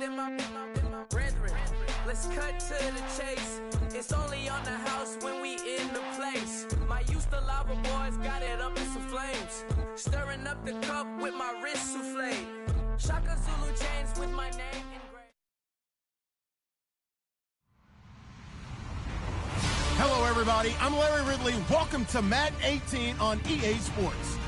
Brethren, let's cut to the chase. It's only on the house when we in the place. My used to lava boys got it up in some flames. Stirring up the cup with my wrist souffle. Shaka Zulu chains with my name engraved. Hello, everybody. I'm Larry Ridley. Welcome to Madden 18 on EA Sports.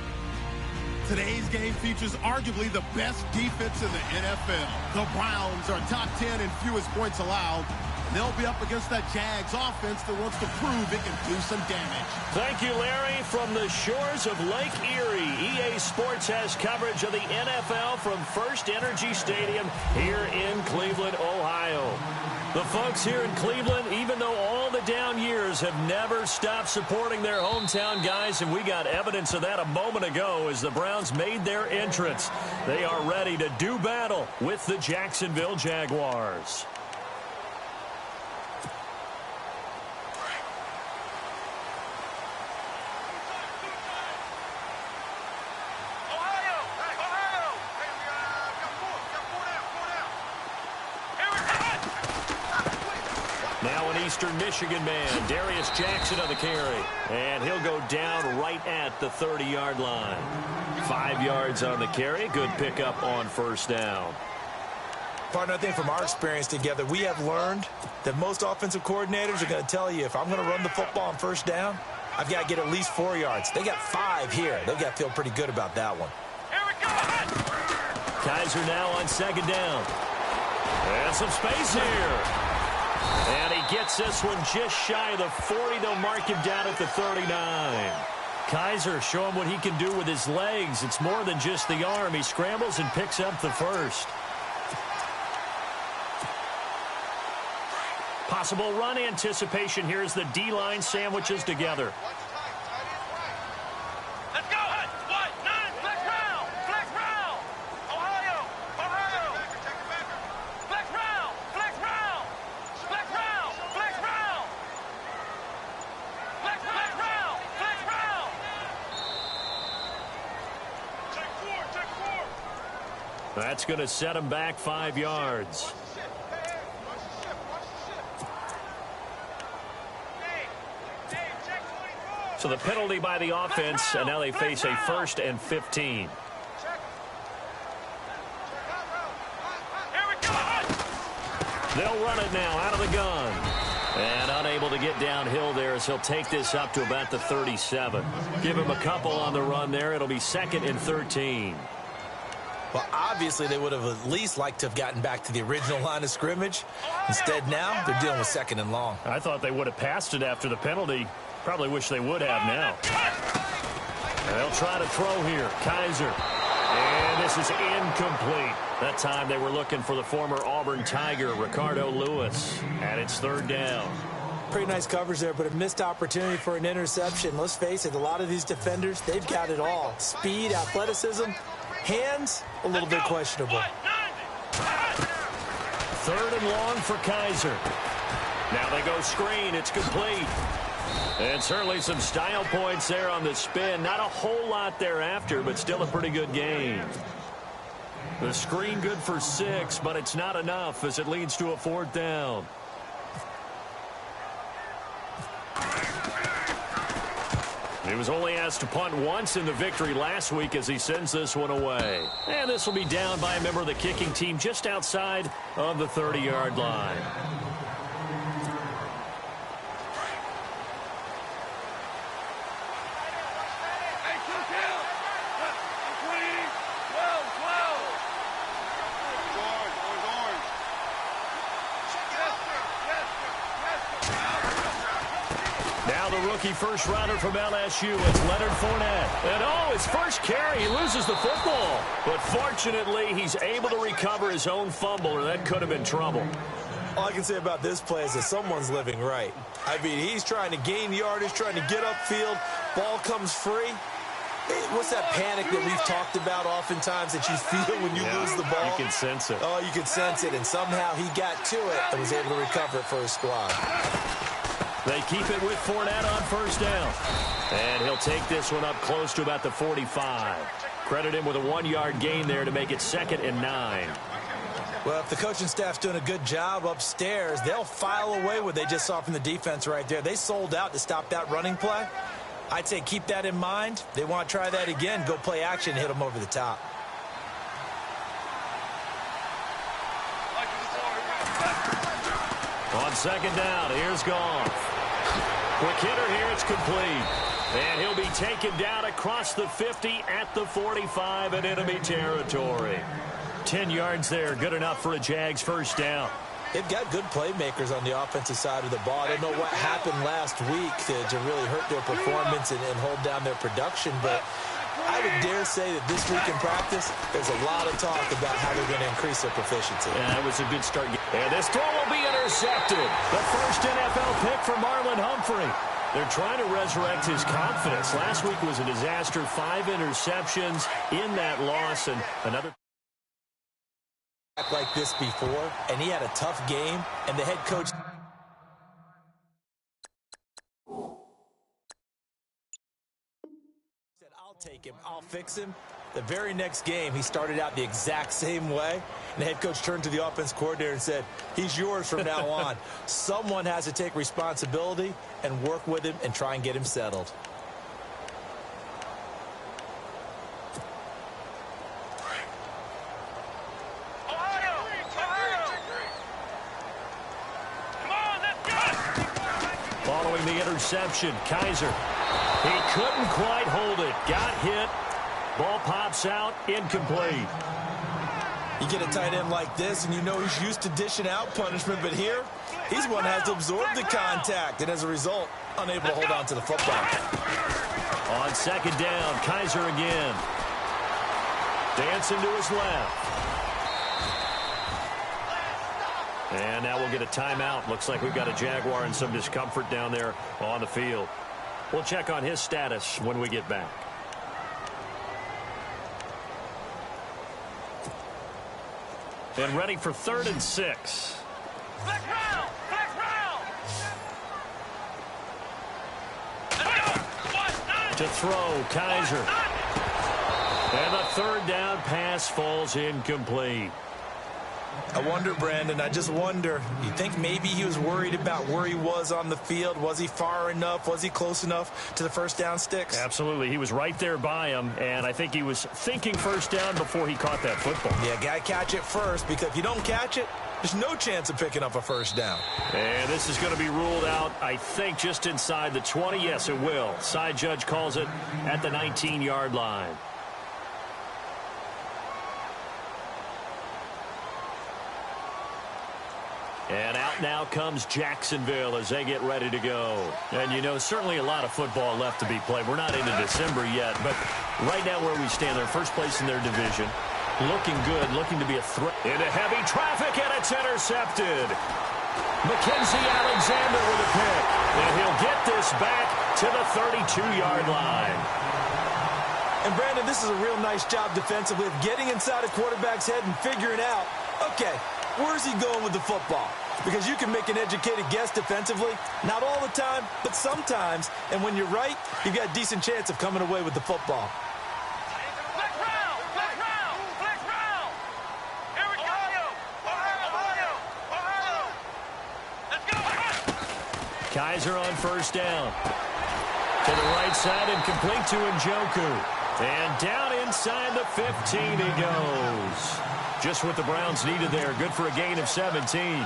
Today's game features arguably the best defense in the NFL. The Browns are top 10 in fewest points allowed. They'll be up against that Jags offense that wants to prove it can do some damage. Thank you, Larry. From the shores of Lake Erie, EA Sports has coverage of the NFL from First Energy Stadium here in Cleveland, Ohio. The folks here in Cleveland, even though all the down years, have never stopped supporting their hometown guys, and we got evidence of that a moment ago as the Browns made their entrance. They are ready to do battle with the Jacksonville Jaguars. Now an Eastern Michigan man, Darius Jackson on the carry. And he'll go down right at the 30-yard line. 5 yards on the carry. Good pickup on first down. Partner, I think from our experience together, we have learned that most offensive coordinators are going to tell you, if I'm going to run the football on first down, I've got to get at least 4 yards. They got 5 here. They've got to feel pretty good about that one. Here we go! Kaiser now on second down. And some space here. And he gets this one just shy of the 40. They'll mark him down at the 39. Kaiser, show him what he can do with his legs. It's more than just the arm. He scrambles and picks up the first. Possible run anticipation here as the D-line sandwiches together. Let's go! What? 9, flex round! Flex round! Ohio! Ohio! Flex round! Flex round! Flex round! Flex round! Flex round! Flex round! Check 4! That's going to set him back 5 yards. So the penalty by the offense, and now they face a 1st and 15. They'll run it now out of the gun. And unable to get downhill there as he'll take this up to about the 37. Give him a couple on the run there. It'll be 2nd and 13. Well, obviously, they would have at least liked to have gotten back to the original line of scrimmage. Instead, now they're dealing with 2nd and long. I thought they would have passed it after the penalty. Probably wish they would have now. They'll try to throw here. Kaiser. And this is incomplete. That time they were looking for the former Auburn Tiger, Ricardo Lewis. And it's 3rd down. Pretty nice coverage there, but a missed opportunity for an interception. Let's face it, a lot of these defenders, they've got it all. Speed, athleticism, hands, a little bit questionable. 3rd and long for Kaiser. Now they go screen. It's complete. And certainly some style points there on the spin. Not a whole lot thereafter, but still a pretty good game. The screen good for 6, but it's not enough as it leads to a 4th down. He was only asked to punt once in the victory last week as he sends this one away. And this will be down by a member of the kicking team just outside of the 30-yard line. Rookie first rounder from LSU. It's Leonard Fournette. And his first carry, he loses the football. But fortunately, he's able to recover his own fumble, or that could have been trouble. All I can say about this play is that someone's living right. I mean, he's trying to gain yardage, trying to get upfield. Ball comes free. What's that panic that we've talked about oftentimes that you feel when you lose the ball? You can sense it. Oh, you can sense it. And somehow he got to it and was able to recover it for his squad. They keep it with Fournette on first down. And he'll take this one up close to about the 45. Credit him with a 1-yard gain there to make it 2nd and 9. Well, if the coaching staff's doing a good job upstairs, they'll file away what they just saw from the defense right there. They sold out to stop that running play. I'd say keep that in mind. They want to try that again, go play action, hit them over the top. On second down, here's Goff. Quick hitter here, it's complete. And he'll be taken down across the 50 at the 45 in enemy territory. 10 yards there, good enough for a Jags first down. They've got good playmakers on the offensive side of the ball. I don't know what happened last week to really hurt their performance and hold down their production, but I would dare say that this week in practice, there's a lot of talk about how they're going to increase their proficiency. Yeah, that was a good start. And this throw will be intercepted. The first NFL pick for Marlon Humphrey. They're trying to resurrect his confidence. Last week was a disaster, 5 interceptions in that loss, and another like this before, and he had a tough game, and the head coach said, I'll take him, I'll fix him. The very next game, he started out the exact same way, and the head coach turned to the offense coordinator and said, he's yours from now on. Someone has to take responsibility and work with him and try and get him settled. Following the interception, Kaiser. He couldn't quite hold it. Got hit. Ball pops out. Incomplete. You get a tight end like this, and you know he's used to dishing out punishment, but here, he's one that has to absorb the contact, and as a result, unable to hold on to the football. On second down, Kaiser again. Dancing to his left. And now we'll get a timeout. Looks like we've got a Jaguar in some discomfort down there on the field. We'll check on his status when we get back. And ready for 3rd and 6. Flex round! Flex round! To throw, Kaiser. And the 3rd down pass falls incomplete. I wonder, Brandon, I just wonder, you think maybe he was worried about where he was on the field? Was he far enough? Was he close enough to the first down sticks? Absolutely. He was right there by him, and I think he was thinking first down before he caught that football. Yeah, got to catch it first, because if you don't catch it, there's no chance of picking up a first down. And this is going to be ruled out, I think, just inside the 20. Yes, it will. Side judge calls it at the 19-yard line. And out now comes Jacksonville as they get ready to go. And, you know, certainly a lot of football left to be played. We're not into December yet, but right now where we stand, they're first place in their division. Looking good, looking to be a threat. Into heavy traffic, and it's intercepted. Mackenzie Alexander with a pick. And he'll get this back to the 32-yard line. And, Brandon, this is a real nice job defensively of getting inside a quarterback's head and figuring out, okay, where's he going with the football? Because you can make an educated guess defensively. Not all the time, but sometimes. And when you're right, you've got a decent chance of coming away with the football. Flex round! Flex round! Flex round! Here we go! Ohio! Let's go! Kaiser on first down. To the right side and complete to Njoku. And down inside the 15 he goes. Just what the Browns needed there. Good for a gain of 17.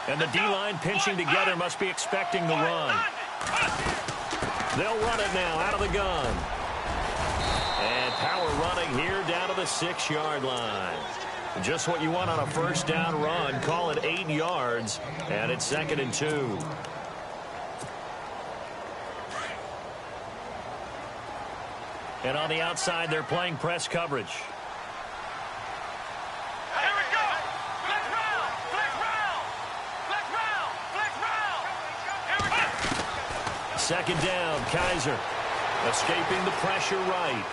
And the D-line pinching together, must be expecting the run. They'll run it now out of the gun. And power running here down to the 6-yard line. Just what you want on a first down run. Call it 8 yards, and it's 2nd and 2. And on the outside, they're playing press coverage. Here we go! Flex round! Flex round! Flex round! Flex round! Here we go! Second down, Kaiser. Escaping the pressure right.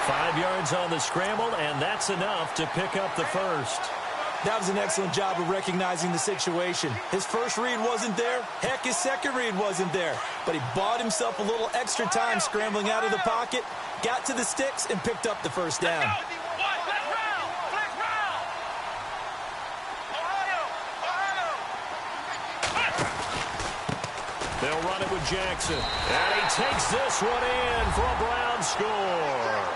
5 yards on the scramble, and that's enough to pick up the first. That was an excellent job of recognizing the situation. His first read wasn't there. Heck, his second read wasn't there. But he bought himself a little extra time scrambling out of the pocket, got to the sticks, and picked up the first down. They'll run it with Jackson. And he takes this one in for a Brown score.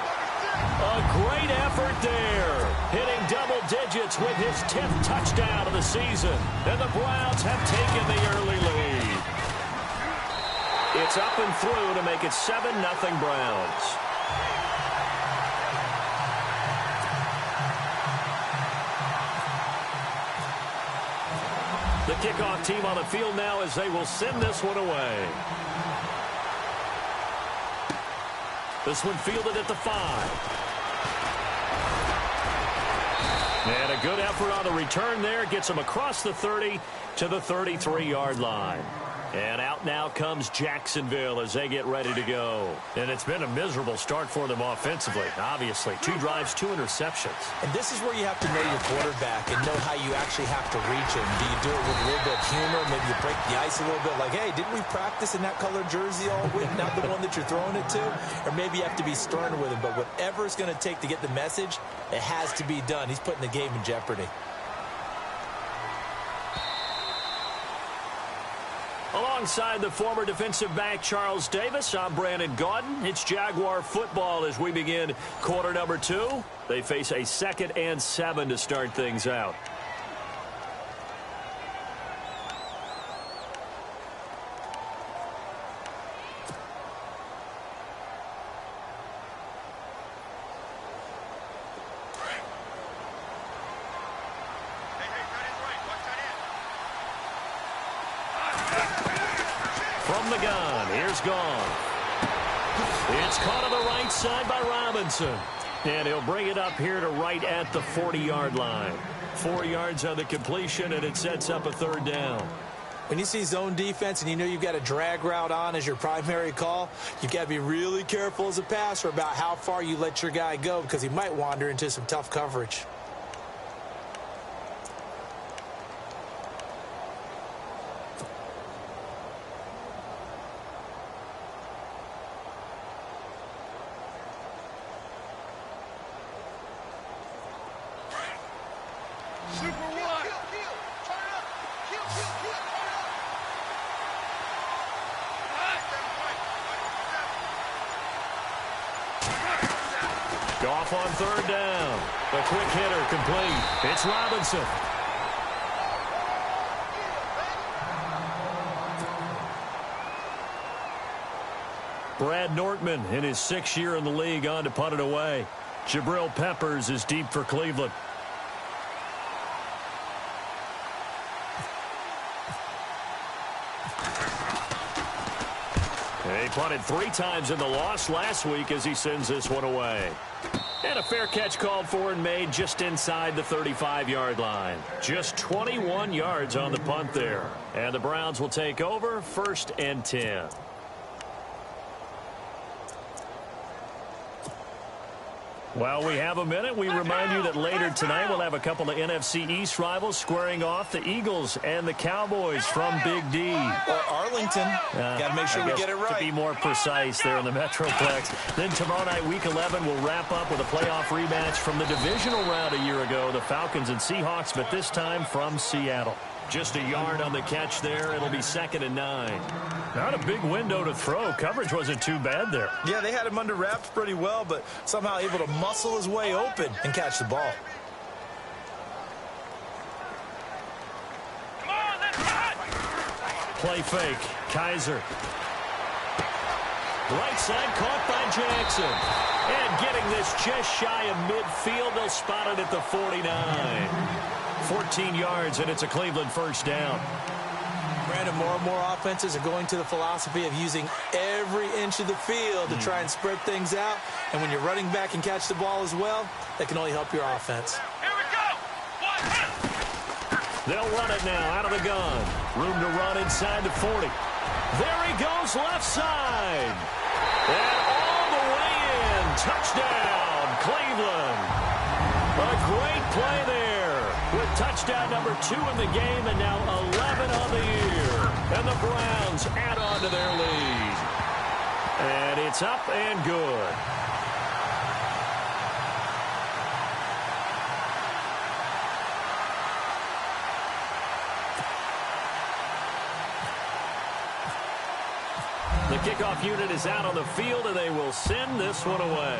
A great effort there, hitting double digits with his 10th touchdown of the season. And the Browns have taken the early lead. It's up and through to make it 7-0 Browns. The kickoff team on the field now as they will send this one away. This one fielded at the 5. And a good effort on the return there. Gets him across the 30 to the 33-yard line. And out now comes Jacksonville as they get ready to go. And it's been a miserable start for them offensively, obviously. 2 drives, 2 interceptions. And this is where you have to know your quarterback and know how you actually have to reach him. Do you do it with a little bit of humor? Maybe you break the ice a little bit like, hey, didn't we practice in that colored jersey all week? Not the one that you're throwing it to? Or maybe you have to be stern with him. But whatever it's going to take to get the message, it has to be done. He's putting the game in jeopardy. Alongside the former defensive back Charles Davis, I'm Brandon Gaudin. It's Jaguar football as we begin quarter number 2. They face a 2nd and 7 to start things out. From the gun, here's Gone. It's caught on the right side by Robinson. And he'll bring it up here to right at the 40-yard line. 4 yards on the completion, and it sets up a 3rd down. When you see zone defense and you know you've got a drag route on as your primary call, you've got to be really careful as a passer about how far you let your guy go because he might wander into some tough coverage. Goff on 3rd down. The quick hitter complete. It's Robinson. Brad Nortman in his 6th year in the league on to punt it away. Jabril Peppers is deep for Cleveland. He punted 3 times in the loss last week as he sends this one away. And a fair catch called for and made just inside the 35-yard line. Just 21 yards on the punt there. And the Browns will take over 1st and 10. While we have a minute, we remind you that later tonight we'll have a couple of NFC East rivals squaring off, the Eagles and the Cowboys from Big D. Or Arlington. Got to make sure we get it right. To be more precise there in the Metroplex. Then tomorrow night, Week 11, will wrap up with a playoff rematch from the divisional round a year ago, the Falcons and Seahawks, but this time from Seattle. Just a yard on the catch there. It'll be 2nd and 9. Not a big window to throw. Coverage wasn't too bad there. Yeah, they had him under wraps pretty well, but somehow able to muscle his way open and catch the ball. Come on, let's run! Play fake. Kaiser. Right side caught by Jackson. And getting this just shy of midfield. They'll spot it at the 49. 14 yards, and it's a Cleveland 1st down. Brandon, more and more offenses are going to the philosophy of using every inch of the field to try and spread things out. And when you're running back and catch the ball as well, that can only help your offense. Here we go! They'll run it now out of the gun. Room to run inside the 40. There he goes, left side. And all the way in. Touchdown, Cleveland. A great play there. with touchdown number 2 in the game and now 11 on the year. And the Browns add on to their lead. And it's up and good. The kickoff unit is out on the field, and they will send this one away.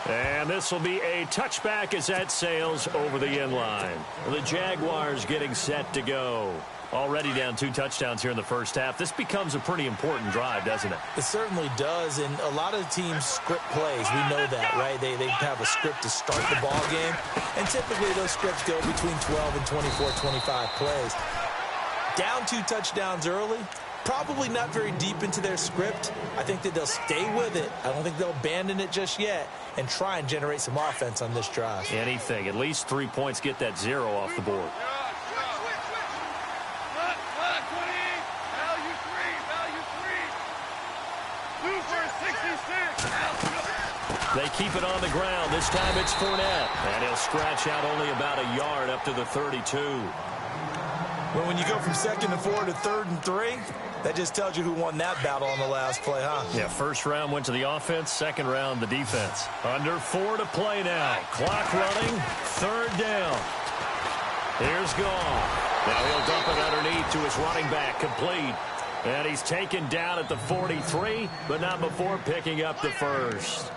And this will be a touchback as that sails over the end line. The Jaguars getting set to go. Already down 2 touchdowns here in the first half. This becomes a pretty important drive, doesn't it? It certainly does, and a lot of teams script plays. We know that, right? They have a script to start the ball game, and typically those scripts go between 12 and 24, 25 plays. Down 2 touchdowns early, probably not very deep into their script. I think that they'll stay with it. I don't think they'll abandon it just yet and try and generate some offense on this drive. Anything. At least 3 points, get that 0 off the board. They keep it on the ground. This time it's Fournette. And he'll scratch out only about a yard up to the 32. Well, when you go from 2nd and 4 to 3rd and 3, that just tells you who won that battle on the last play, huh? Yeah, first round went to the offense, second round the defense. Under 4 to play now. Clock running, 3rd down. Here's Goff. Now he'll dump it underneath to his running back, complete. And he's taken down at the 43, but not before picking up the first.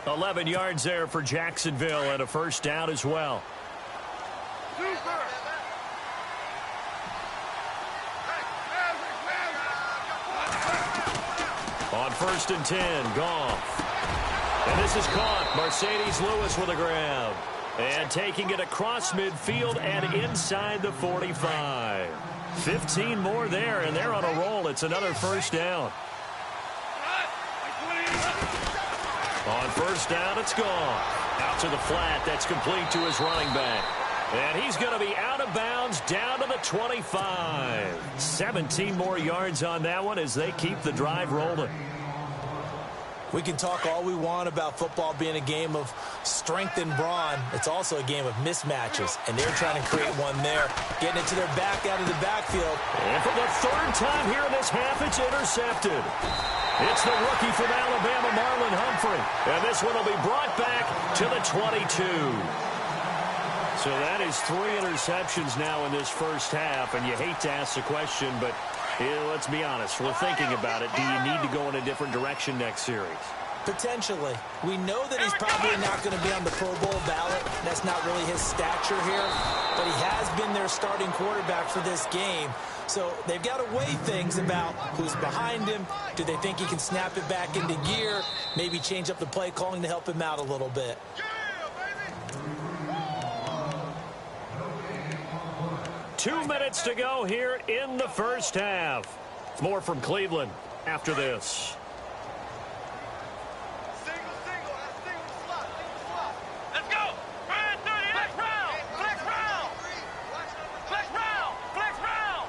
11 yards there for Jacksonville and a first down as well. On 1st and 10, Goff. And this is caught. Mercedes Lewis with a grab. And taking it across midfield and inside the 45. 15 more there, and they're on a roll. It's another first down. On 1st down, it's Goff. Out to the flat. That's complete to his running back. And he's going to be out of bounds down to the 25. 17 more yards on that one as they keep the drive rolling. We can talk all we want about football being a game of strength and brawn. It's also a game of mismatches, and they're trying to create one there, getting it to their back out of the backfield. And for the 3rd time here in this half, it's intercepted. It's the rookie from Alabama, Marlon Humphrey. And this one will be brought back to the 22. So that is 3 interceptions now in this first half, and you hate to ask the question, but let's be honest. We're thinking about it. Do you need to go in a different direction next series? Potentially. We know that he's probably not going to be on the Pro Bowl ballot. That's not really his stature here, but he has been their starting quarterback for this game. So they've got to weigh things about who's behind him. Do they think he can snap it back into gear? Maybe change up the play calling to help him out a little bit. 2 minutes to go here in the first half. More from Cleveland after this. Let's go. Flex round. Flex round. Flex round. Flex round.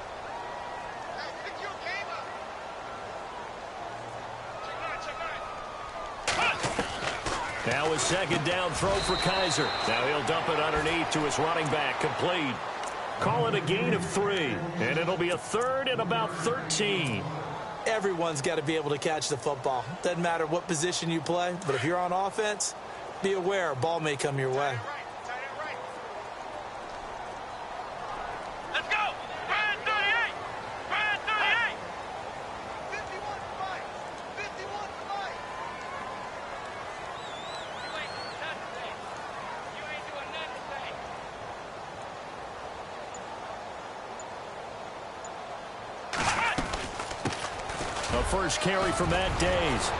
Now a 2nd down throw for Kaiser. Now he'll dump it underneath to his running back, complete. Call it a gain of 3, and it'll be a 3rd and about 13. Everyone's got to be able to catch the football. Doesn't matter what position you play, but if you're on offense, be aware a ball may come your way. Let's go. Brand 38. Brand 38. 51 to Mike. 51 to Mike. You ain't doing nothing today. You ain't doing nothing today. The first carry from Matt Days.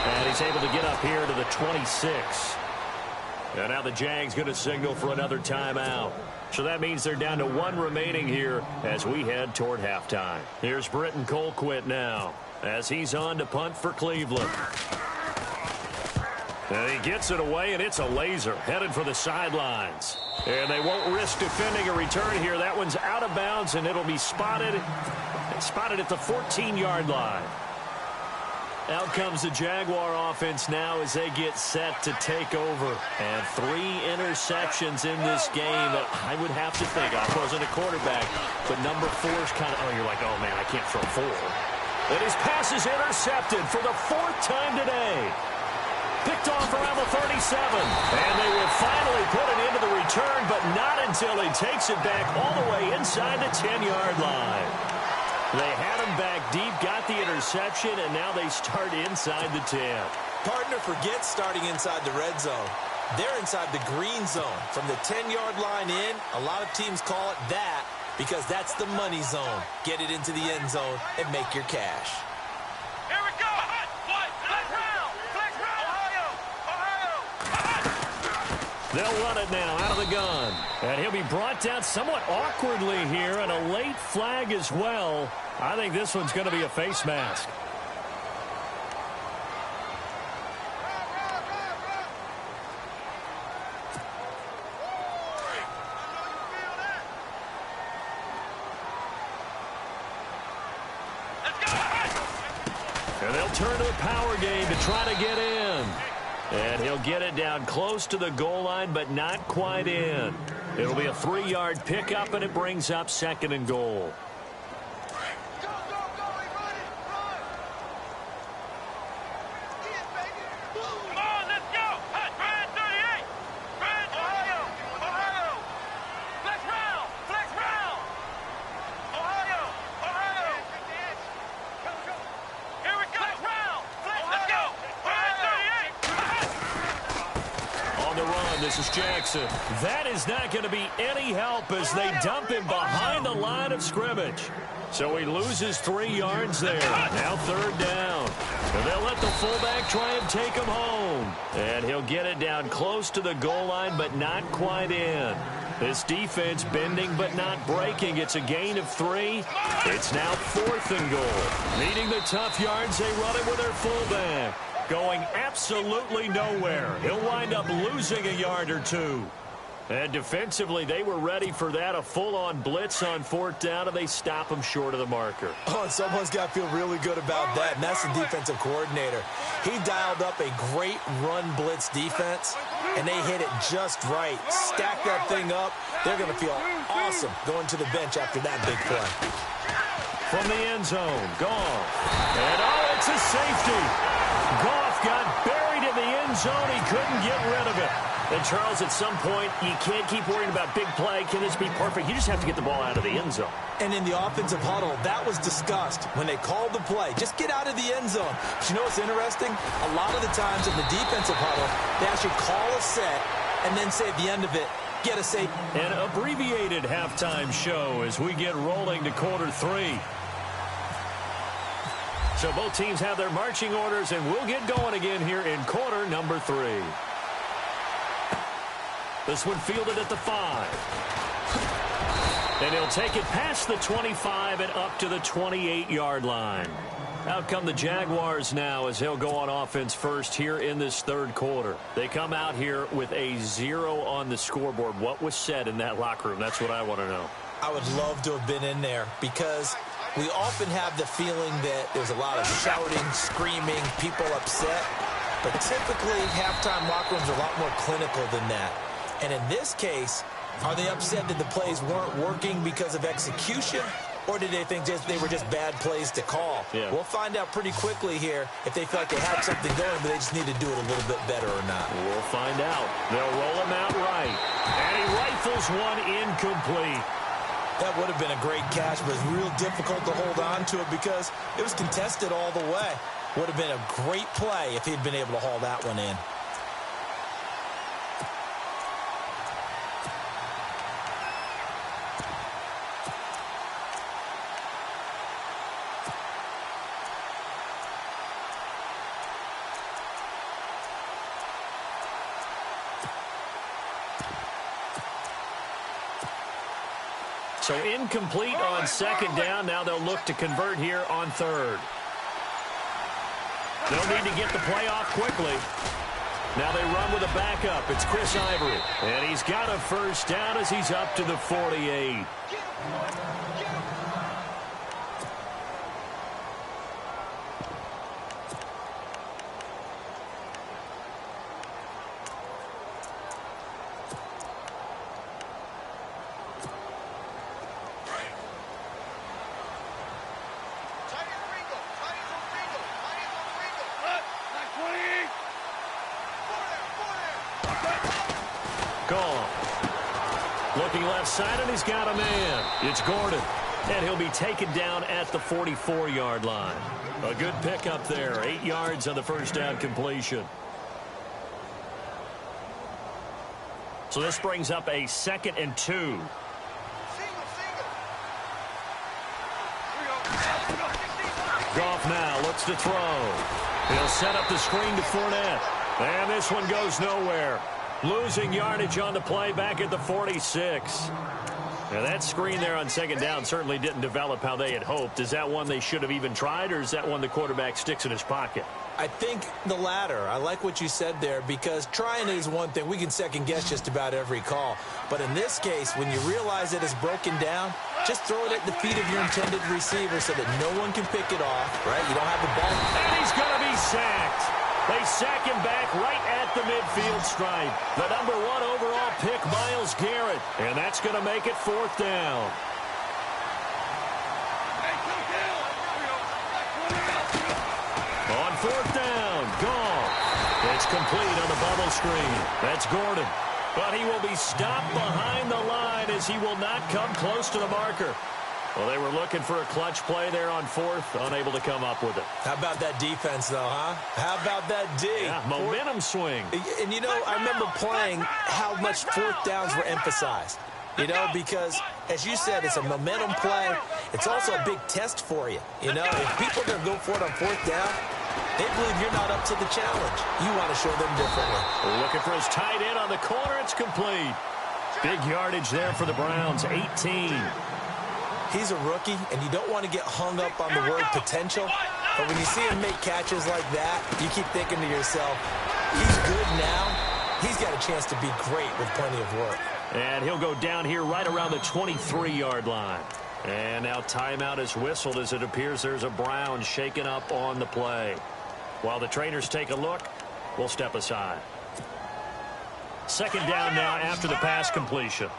And he's able to get up here to the 26. And now the Jags going to signal for another timeout. So that means they're down to 1 remaining here as we head toward halftime. Here's Britton Colquitt now as he's on to punt for Cleveland. And he gets it away, and it's a laser headed for the sidelines. And they won't risk defending a return here. That one's out of bounds, and it'll be spotted at the 14-yard line. Out comes the Jaguar offense now as they get set to take over. And 3 interceptions in this game. I would have to think, I wasn't a quarterback, but number 4 is kind of, you're like, oh, man, I can't throw 4. And his pass is intercepted for the 4th time today. Picked off around the 37. And they will finally put it into the return, but not until he takes it back all the way inside the 10-yard line. They had him back deep, got the interception, and now they start inside the 10. Partner forgets starting inside the red zone. They're inside the green zone. From the 10-yard line in, a lot of teams call it that because that's the money zone. Get it into the end zone and make your cash. Here we go. Flex round. Ohio. They'll run it now out of the gun. And he'll be brought down somewhat awkwardly here, and a late flag as well. I think this one's going to be a face mask. And they'll turn to a power game to try to get in. And he'll get it down close to the goal line, but not quite in. It'll be a 3-yard pickup, and it brings up 2nd and goal. This is Jackson. That is not going to be any help as they dump him behind the line of scrimmage. So he loses 3 yards there. Now 3rd down. And they'll let the fullback try and take him home. And he'll get it down close to the goal line, but not quite in. This defense bending but not breaking. It's a gain of 3. It's now 4th and goal. Needing the tough yards, they run it with their fullback. Going absolutely nowhere. He'll wind up losing a yard or 2. And defensively, they were ready for that. A full-on blitz on 4th down, and they stop him short of the marker. Oh, and someone's got to feel really good about that, and that's the defensive coordinator. He dialed up a great run blitz defense, and they hit it just right. Stack that thing up. They're going to feel awesome going to the bench after that big play. From the end zone, Goff. And, it's a safety. Goff got buried in the end zone. He couldn't get rid of it. And, Charles, at some point, you can't keep worrying about big play. Can this be perfect? You just have to get the ball out of the end zone. And in the offensive huddle, that was discussed when they called the play. Just get out of the end zone. But you know what's interesting? A lot of the times in the defensive huddle, they actually call a set and then say at the end of it, get a safe. An abbreviated halftime show as we get rolling to quarter 3. So both teams have their marching orders, and we'll get going again here in quarter number 3. This one fielded at the 5. And he'll take it past the 25 and up to the 28-yard line. Out come the Jaguars now as they'll go on offense first here in this 3rd quarter. They come out here with a 0 on the scoreboard. What was said in that locker room? That's what I want to know. I would love to have been in there because we often have the feeling that there's a lot of shouting, screaming, people upset. But typically, halftime locker rooms are a lot more clinical than that. And in this case, are they upset that the plays weren't working because of execution? Or did they think they were just bad plays to call? Yeah. We'll find out pretty quickly here if they feel like they had something going, but they just need to do it a little bit better or not. We'll find out. They'll roll him out right. And he rifles one incomplete. That would have been a great catch, but it's real difficult to hold on to it because it was contested all the way. Would have been a great play if he'd been able to haul that one in. So incomplete on 2nd down. Now they'll look to convert here on 3rd. They'll need to get the play off quickly. Now they run with a backup. It's Chris Ivory. And he's got a 1st down as he's up to the 48. Gone. Looking left side, and he's got a man. It's Gordon. And he'll be taken down at the 44-yard line. A good pickup there. 8 yards on the first down completion. So this brings up a 2nd and 2. Goff now looks to throw. He'll set up the screen to Fournette. And this one goes nowhere. Losing yardage on the play back at the 46. Now that screen there on 2nd down certainly didn't develop how they had hoped. Is that one they should have even tried, or is that one the quarterback sticks in his pocket? I think the latter. I like what you said there, because trying it is one thing. We can second-guess just about every call. But in this case, when you realize that it's broken down, just throw it at the feet of your intended receiver so that no one can pick it off, right? You don't have the ball. And he's going to be sacked. They sack him back right at the midfield stripe. The number 1 overall pick, Myles Garrett. And that's going to make it 4th down. On 4th down, Goff. It's complete on the bubble screen. That's Gordon. But he will be stopped behind the line as he will not come close to the marker. Well, they were looking for a clutch play there on 4th, unable to come up with it. How about that defense, though, huh? How about that D? Yeah, momentum swing. And, you know, I remember playing how much 4th downs were emphasized. You know, because, as you said, it's a momentum play. It's also a big test for you. You know, if people are going to go for it on 4th down, they believe you're not up to the challenge. You want to show them differently. Looking for his tight end on the corner. It's complete. Big yardage there for the Browns, 18. He's a rookie, and you don't want to get hung up on the word potential. But when you see him make catches like that, you keep thinking to yourself, he's good now. He's got a chance to be great with plenty of work. And he'll go down here right around the 23-yard line. And now timeout is whistled as it appears there's a Brown shaken up on the play. While the trainers take a look, we'll step aside. 2nd down now after the pass completion.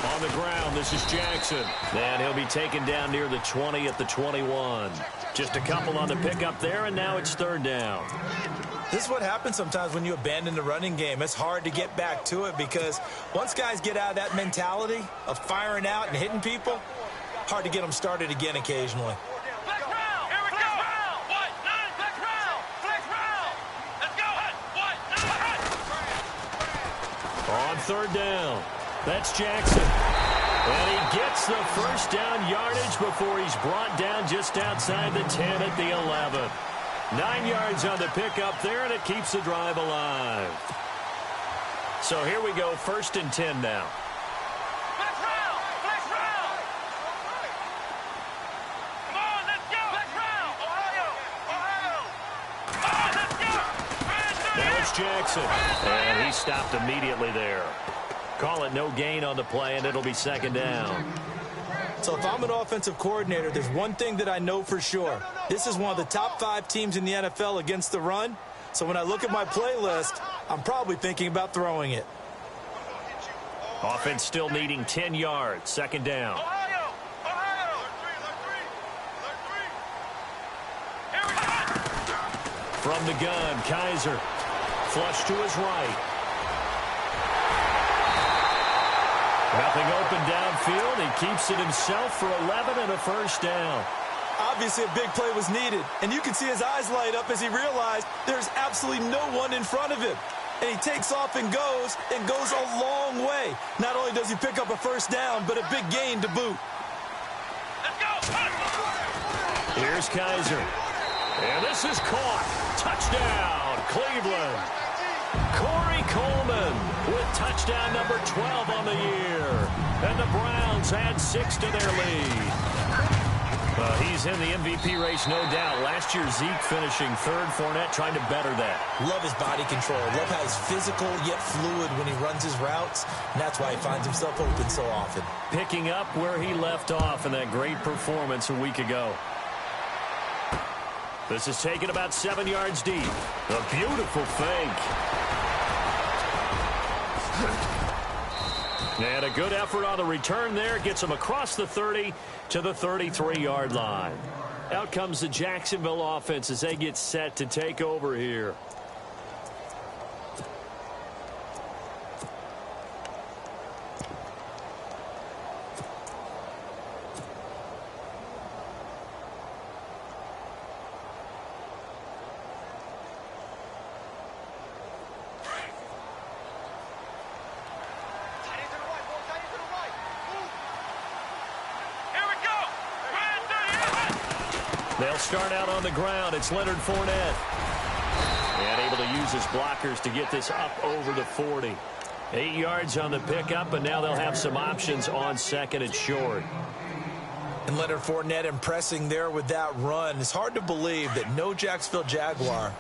On the ground, this is Jackson. And he'll be taken down near the 20 at the 21. Just a couple on the pickup there, and now it's 3rd down. This is what happens sometimes when you abandon the running game. It's hard to get back to it because once guys get out of that mentality of firing out and hitting people, hard to get them started again occasionally. On 3rd down, that's Jackson. And he gets the first down yardage before he's brought down just outside the 10 at the 11. 9 yards on the pickup there, and it keeps the drive alive. So here we go, 1st and 10 now. Now it's Jackson, and he stopped immediately there. Call it no gain on the play, and it'll be 2nd down. So if I'm an offensive coordinator, there's one thing that I know for sure. This is one of the top 5 teams in the NFL against the run. So when I look at my playlist, I'm probably thinking about throwing it. Offense still needing 10 yards. 2nd down. From the gun, Kaiser. Flush to his right. Nothing open downfield. He keeps it himself for 11 and a first down. Obviously, a big play was needed, and you can see his eyes light up as he realized there's absolutely no one in front of him. And he takes off and goes a long way. Not only does he pick up a first down, but a big gain to boot. Here's Kaiser. And this is caught. Touchdown, Cleveland. Corey Coleman with touchdown number 12 on the year. And the Browns add 6 to their lead. He's in the MVP race, no doubt. Last year, Zeke finishing 3rd. Fournette trying to better that. Love his body control. Love how he's physical yet fluid when he runs his routes. And that's why he finds himself open so often. Picking up where he left off in that great performance a week ago. This is taken about 7 yards deep. A beautiful fake. And a good effort on the return there. Gets him across the 30 to the 33-yard line. Out comes the Jacksonville offense as they get set to take over here. They'll start out on the ground. It's Leonard Fournette. And able to use his blockers to get this up over the 40. 8 yards on the pickup, and now they'll have some options on second and short. And Leonard Fournette impressing there with that run. It's hard to believe that no Jacksonville Jaguar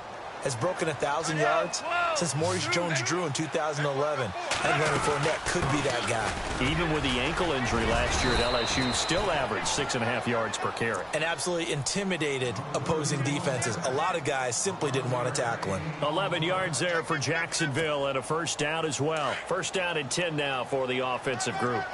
has broken 1,000 yards since Maurice Jones-Drew in 2011. And Leonard Fournette could be that guy. Even with the ankle injury last year at LSU, still averaged 6.5 yards per carry. And absolutely intimidated opposing defenses. A lot of guys simply didn't want to tackle him. 11 yards there for Jacksonville and a first down as well. First down and 10 now for the offensive group.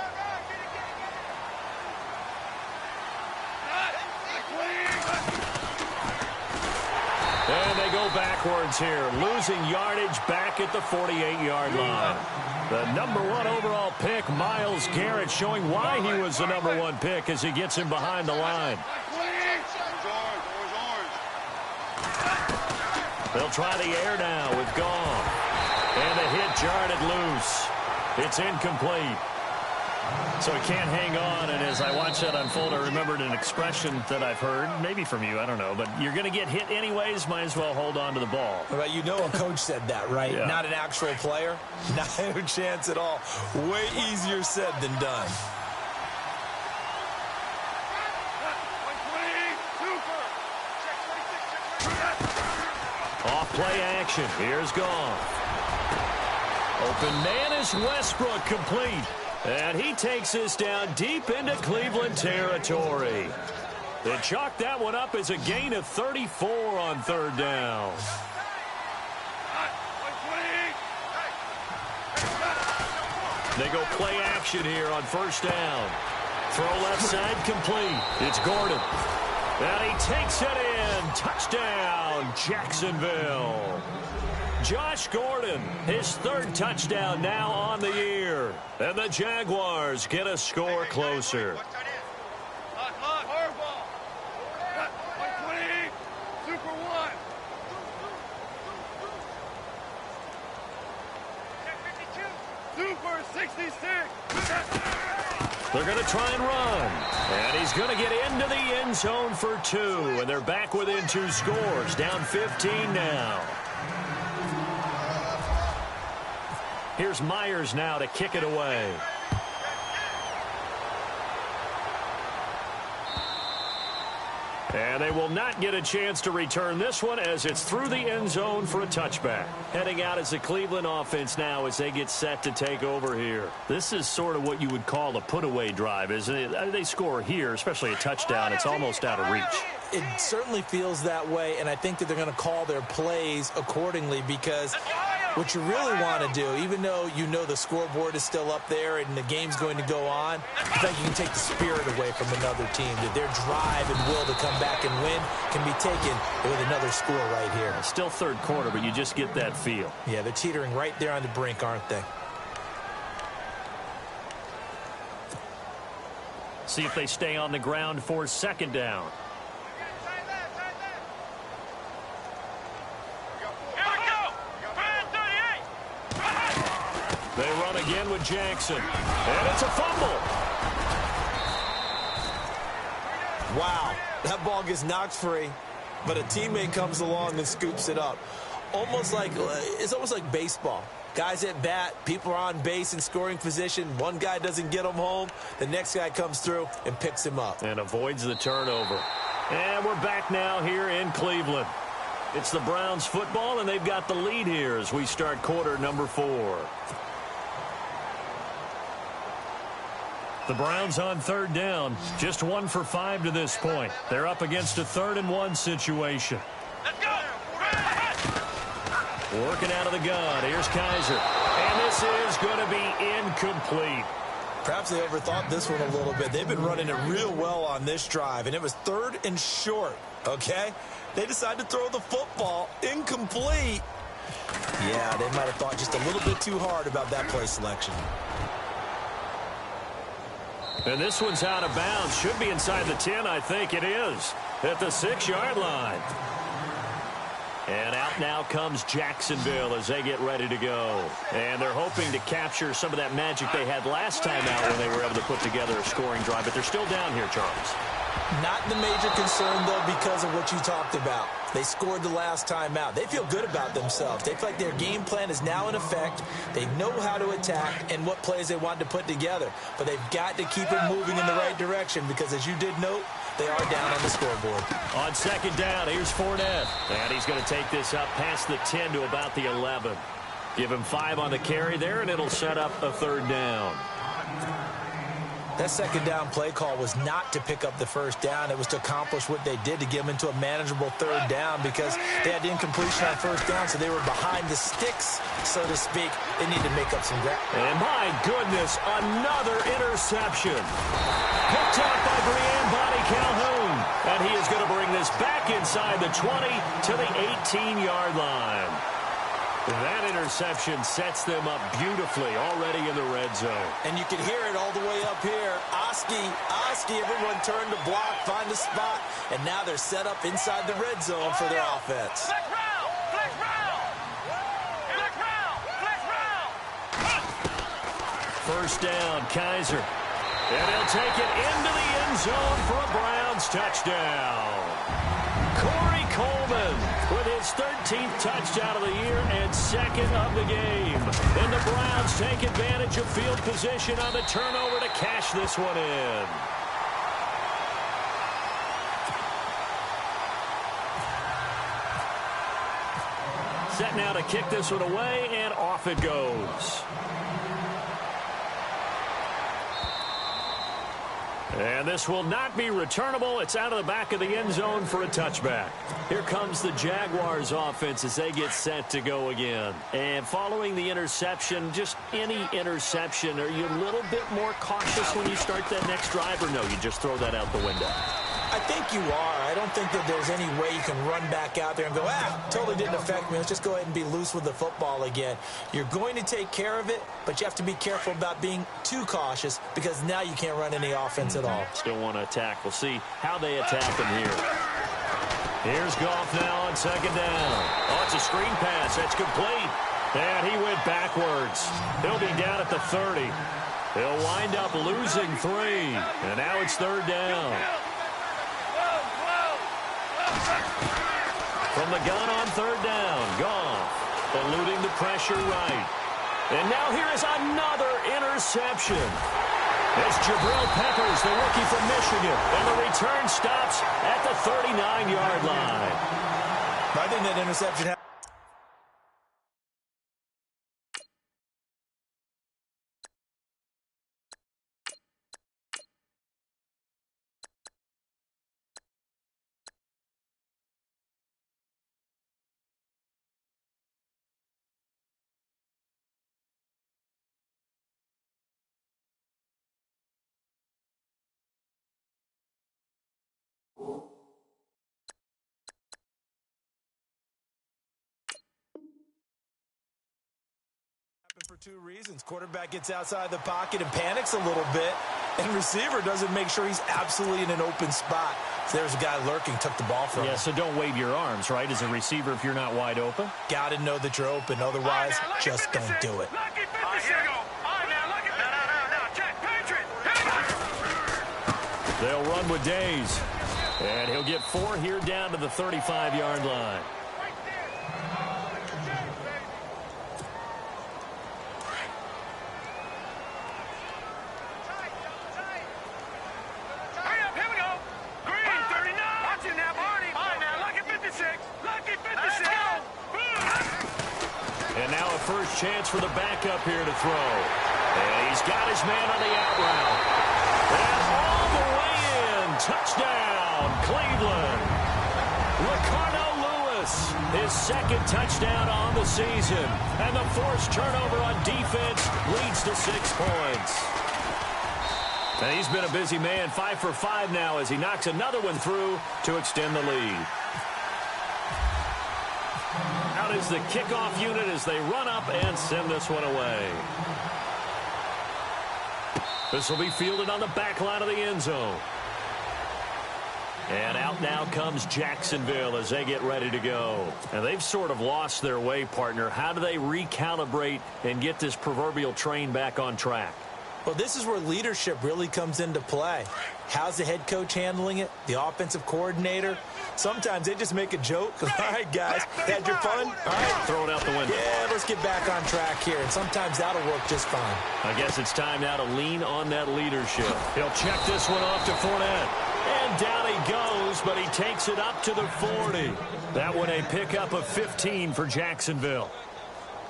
And they go backwards here, losing yardage back at the 48-yard line. The #1 overall pick, Myles Garrett, showing why he was the #1 pick as he gets him behind the line. They'll try the air now with Goff. And the hit jarred it loose. It's incomplete. So he can't hang on, and as I watched that unfold, I remembered an expression that I've heard, maybe from you, I don't know, but you're going to get hit anyways, might as well hold on to the ball. Well, you know a coach said that, right? Yeah. Not an actual player. Not a chance at all. Way easier said than done. Off play action. Here's Goff. Open man is Westbrook, complete. And he takes this down deep into Cleveland territory. They chalk that one up as a gain of 34 on third down. They go play action here on first down. Throw left side complete. It's Gordon. And he takes it in. Touchdown, Jacksonville. Josh Gordon, his third touchdown now on the year. And the Jaguars get a score closer. Super 66. They're going to try and run. And he's going to get into the end zone for 2. And they're back within 2 scores. Down 15 now. Here's Myers now to kick it away. And they will not get a chance to return this one as it's through the end zone for a touchback. Heading out as the Cleveland offense now as they get set to take over here. This is sort of what you would call a put-away drive, isn't it? They score here, especially a touchdown. It's almost out of reach. It certainly feels that way, and I think that they're going to call their plays accordingly because what you really want to do, even though you know the scoreboard is still up there and the game's going to go on, I think you can take the spirit away from another team. That their drive and will to come back and win can be taken with another score right here. Still third quarter, but you just get that feel. Yeah, they're teetering right there on the brink, aren't they? See if they stay on the ground for second down. They run again with Jackson. And it's a fumble. Wow, that ball gets knocked free, but a teammate comes along and scoops it up. It's almost like baseball. Guys at bat, people are on base in scoring position. One guy doesn't get him home. The next guy comes through and picks him up. And avoids the turnover. And we're back now here in Cleveland. It's the Browns football, and they've got the lead here as we start quarter number 4. The Browns on third down, just 1 for 5 to this point. They're up against a 3rd and 1 situation. Let's go. Working out of the gun. Here's Kaiser. And this is going to be incomplete. Perhaps they overthought this one a little bit. They've been running it real well on this drive, and it was 3rd and short, okay? They decided to throw the football incomplete. Yeah, they might have thought just a little bit too hard about that play selection. And this one's out of bounds. Should be inside the 10, I think it is, at the 6-yard line. And out now comes Jacksonville as they get ready to go. And they're hoping to capture some of that magic they had last time out when they were able to put together a scoring drive. But they're still down here, Charles. Not the major concern, though, because of what you talked about. They scored the last time out. They feel good about themselves. They feel like their game plan is now in effect. They know how to attack and what plays they want to put together. But they've got to keep it moving in the right direction because, as you did note, they are down on the scoreboard. On 2nd down, here's Fournette. And he's going to take this up past the 10 to about the 11. Give him 5 on the carry there, and it'll set up a 3rd down. That 2nd down play call was not to pick up the 1st down. It was to accomplish what they did to get them into a manageable 3rd down because they had incompletion on 1st down, so they were behind the sticks, so to speak. They need to make up some ground. And my goodness, another interception. Picked out by Brian Bonnie Calhoun. And he is going to bring this back inside the 20 to the 18-yard line. That interception sets them up beautifully already in the red zone. And you can hear it all the way up here. Oski, everyone turned to block, find a spot, and now they're set up inside the red zone for their offense. Flex round! Flex round! Flex round! Flex round! 1st down, Kaiser. And he'll take it into the end zone for a Browns touchdown. Corey Coleman with his 13th touchdown of the year and 2nd of the game. And the Browns take advantage of field position on the turnover to cash this one in. Set now to kick this one away, and off it goes. And this will not be returnable. It's out of the back of the end zone for a touchback. Here comes the Jaguars offense as they get set to go again. And following the interception, just any interception, are you a little bit more cautious when you start that next drive, or no, you just throw that out the window? I think you are. I don't think that there's any way you can run back out there and go, totally didn't affect me. Let's just go ahead and be loose with the football again. You're going to take care of it, but you have to be careful about being too cautious because now you can't run any offense at all. Still want to attack. We'll see how they attack them here. Here's Goff now on 2nd down. Oh, it's a screen pass. That's complete. And he went backwards. He'll be down at the 30. He'll wind up losing 3. And now it's 3rd down. From the gun on 3rd down, Goff eluding the pressure right. And now here is another interception. It's Jabril Peppers, the rookie from Michigan, and the return stops at the 39-yard line. I think that interception happened. For 2 reasons. Quarterback gets outside the pocket and panics a little bit, and receiver doesn't make sure he's absolutely in an open spot. So there's a guy lurking, took the ball from him. Yeah, so don't wave your arms, right, as a receiver if you're not wide open? Got to know that you're open, otherwise just don't do it. They'll run with Days, and he'll get 4 here down to the 35-yard line. And now a first chance for the backup here to throw. And he's got his man on the out route. And all the way in. Touchdown, Cleveland. Ricardo Lewis, his 2nd touchdown on the season. And the forced turnover on defense leads to 6 points. And he's been a busy man, 5 for 5 now as he knocks another one through to extend the lead. Out is the kickoff unit as they run up and send this one away. This will be fielded on the back line of the end zone. And out now comes Jacksonville as they get ready to go. And they've sort of lost their way, partner. How do they recalibrate and get this proverbial train back on track? Well, this is where leadership really comes into play. How's the head coach handling it? The offensive coordinator? Sometimes they just make a joke. All right, guys, had your fun? All right. Throw it out the window. Yeah, let's get back on track here. And sometimes that'll work just fine. I guess it's time now to lean on that leadership. He'll check this one off to Fournette. And down he goes, but he takes it up to the 40. That one a pickup of 15 for Jacksonville.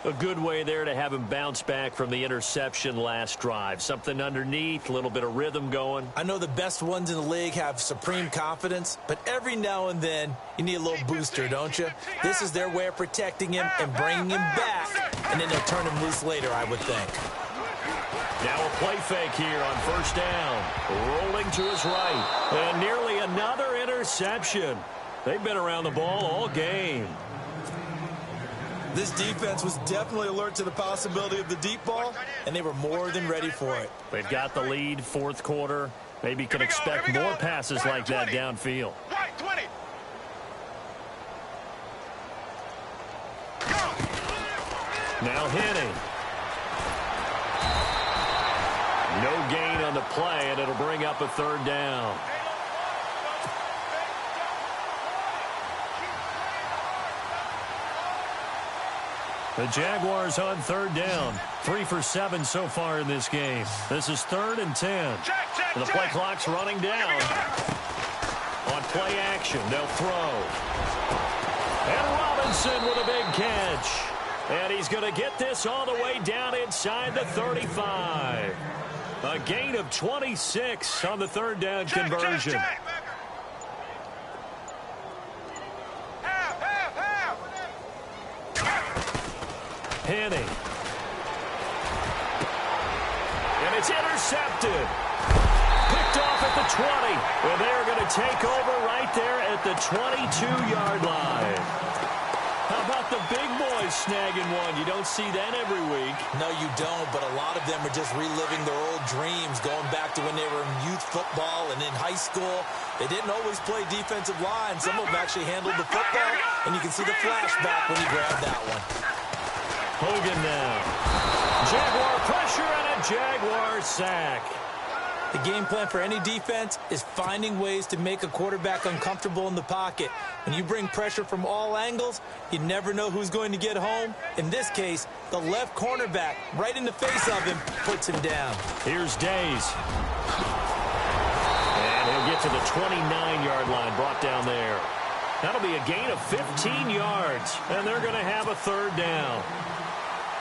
A good way there to have him bounce back from the interception last drive. Something underneath, a little bit of rhythm going. I know the best ones in the league have supreme confidence, but every now and then you need a little booster, don't you? This is their way of protecting him and bringing him back, and then they'll turn him loose later, I would think. Now a play fake here on first down. Rolling to his right. And nearly another interception. They've been around the ball all game. This defense was definitely alert to the possibility of the deep ball, and they were more than ready for it. They've got the lead, fourth quarter. Maybe can expect more passes like that downfield. Right, 20. Now hitting. No gain on the play, and it'll bring up a third down. The Jaguars on third down. 3 for 7 so far in this game. This is 3rd and 10. The play clock's running down. On play action, they'll throw. And Robinson with a big catch. And he's going to get this all the way down inside the 35. A gain of 26 on the third down conversion. Penny. And it's intercepted. Picked off at the 20. And they're going to take over right there at the 22-yard line. How about the big boys snagging one? You don't see that every week. No, you don't, but a lot of them are just reliving their old dreams, going back to when they were in youth football and in high school. They didn't always play defensive line. Some of them actually handled the football, and you can see the flashback when he grabbed that one. Hogan now. Jaguar pressure and a Jaguar sack. The game plan for any defense is finding ways to make a quarterback uncomfortable in the pocket. When you bring pressure from all angles, you never know who's going to get home. In this case, the left cornerback, right in the face of him, puts him down. Here's Days. And he'll get to the 29-yard line, brought down there. That'll be a gain of 15 yards, and they're going to have a third down.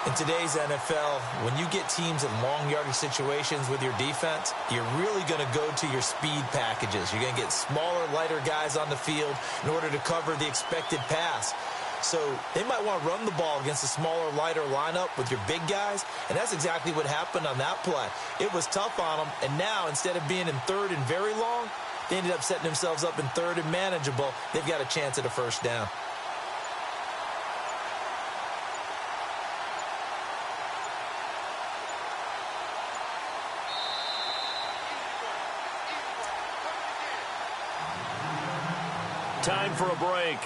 In today's NFL, when you get teams in long yardage situations with your defense, you're really going to go to your speed packages. You're going to get smaller, lighter guys on the field in order to cover the expected pass. So they might want to run the ball against a smaller, lighter lineup with your big guys, and that's exactly what happened on that play. It was tough on them, and now instead of being in third and very long, they ended up setting themselves up in third and manageable. They've got a chance at a first down. Time for a break.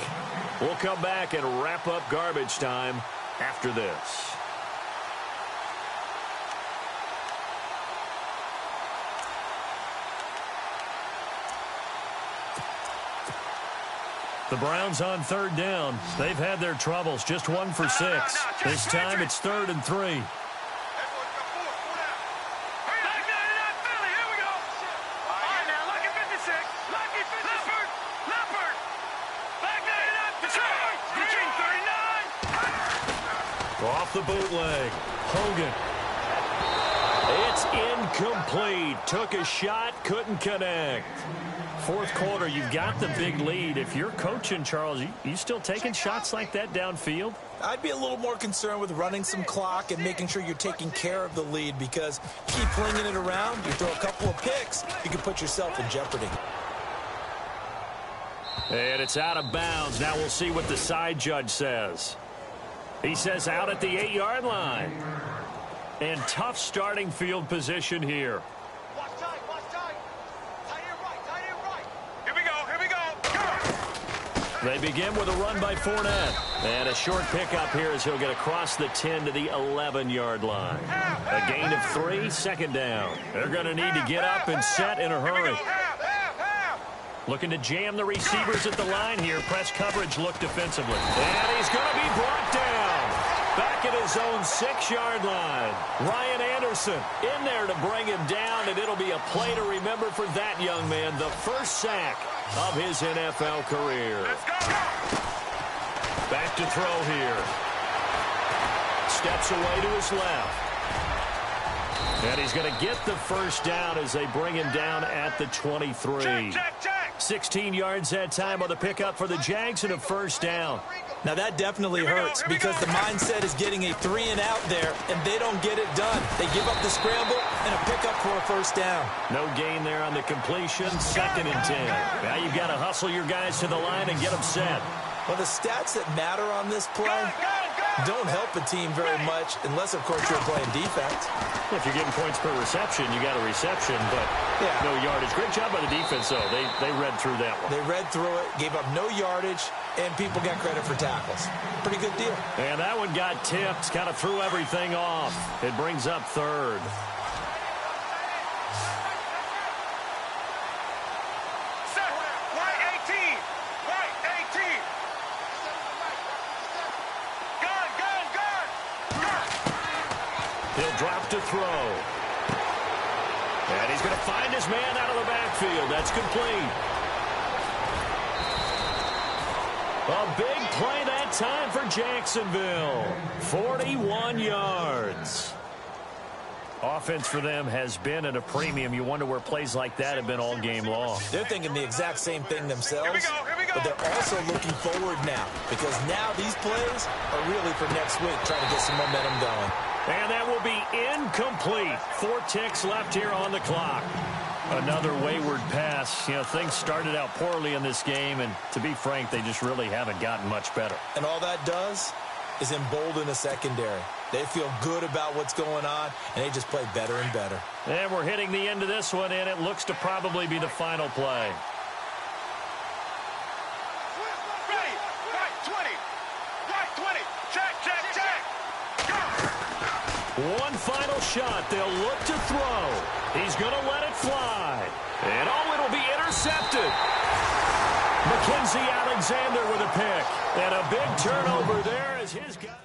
We'll come back and wrap up garbage time after this. The Browns on third down. They've had their troubles. Just 1 for 6. This time it's 3rd and 3. Off the bootleg. Hogan. It's incomplete. Took a shot, couldn't connect. Fourth quarter, you've got the big lead. If you're coaching, Charles, you still taking shots like that downfield? I'd be a little more concerned with running some clock and making sure you're taking care of the lead, because keep flinging it around, you throw a couple of picks, you can put yourself in jeopardy. And it's out of bounds. Now we'll see what the side judge says. He says out at the 8-yard line. And tough starting field position here. Watch tight, watch tight. Tight end right, tight end right. Here we go, Go! They begin with a run by Fournette. And a short pickup here as he'll get across the 10 to the 11-yard line. A gain of 3, second down. They're going to need to get up and set in a hurry. Looking to jam the receivers at the line here. Press coverage look defensively. And he's going to be brought down. Back at his own 6-yard line. Ryan Anderson in there to bring him down, and it'll be a play to remember for that young man. The first sack of his NFL career. Let's go! Back to throw here. Steps away to his left. And he's going to get the first down as they bring him down at the 23. 16 yards that time on the pickup for the Jags and a first down. Now that definitely hurts because the mindset is getting a 3-and-out there, and they don't get it done. They give up the scramble and a pickup for a first down. No gain there on the completion, 2nd and 10. Now you've got to hustle your guys to the line and get them set. Well, the stats that matter on this play don't help a team very much unless, of course, you're playing defense. If you're getting points per reception, you got a reception, but no yardage. Great job by the defense, though. They read through that one. They read through it, gave up no yardage, and people got credit for tackles. Pretty good deal. And that one got tipped, kind of threw everything off. It brings up 3rd. He'll drop to throw. And he's going to find his man out of the backfield. That's complete. A big play that time for Jacksonville. 41 yards. Offense for them has been at a premium. You wonder where plays like that have been all game long. They're thinking the exact same thing themselves, but they're also looking forward now, because now these plays are really for next week, trying to get some momentum going. And that will be incomplete. 4 ticks left here on the clock. Another wayward pass. You know, things started out poorly in this game, and to be frank, they just really haven't gotten much better. And all that does is embolden the secondary. They feel good about what's going on, and they just play better and better. And we're hitting the end of this one, and it looks to probably be the final play. Ready, right 20, check. One final shot. They'll look to throw. He's going to let it fly. And it'll be intercepted. Mackenzie Alexander with a pick. And a big turnover there as his guy.